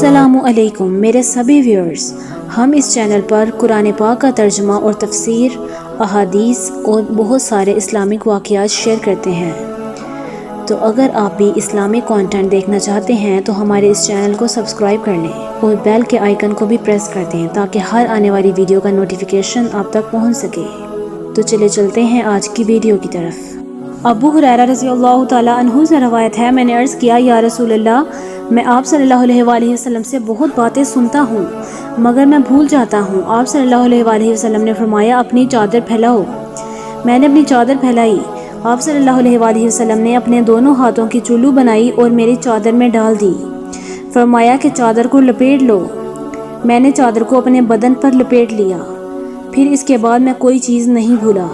السلام علیکم میرے سبھی ویورز، ہم اس چینل پر قرآن پاک کا ترجمہ اور تفسیر، احادیث اور بہت سارے اسلامک واقعات شیئر کرتے ہیں۔ تو اگر آپ بھی اسلامک کانٹینٹ دیکھنا چاہتے ہیں تو ہمارے اس چینل کو سبسکرائب کر لیں اور بیل کے آئیکن کو بھی پریس کر دیں تاکہ ہر آنے والی ویڈیو کا نوٹیفیکیشن آپ تک پہنچ سکے۔ تو چلے چلتے ہیں آج کی ویڈیو کی طرف۔ ابو ہریرہ رضی اللہ تعالیٰ عنہ سے روایت ہے، میں نے عرض کیا یا رسول اللہ، میں آپ صلی اللہ علیہ وآلہ وسلم سے بہت باتیں سنتا ہوں مگر میں بھول جاتا ہوں۔ آپ صلی اللہ علیہ وآلہ وسلم نے فرمایا اپنی چادر پھیلاؤ۔ میں نے اپنی چادر پھیلائی۔ آپ صلی اللہ علیہ وآلہ وسلم نے اپنے دونوں ہاتھوں کی چولو بنائی اور میری چادر میں ڈال دی۔ فرمایا کہ چادر کو لپیٹ لو۔ میں نے چادر کو اپنے بدن پر لپیٹ لیا، پھر اس کے بعد میں کوئی چیز نہیں بھولا۔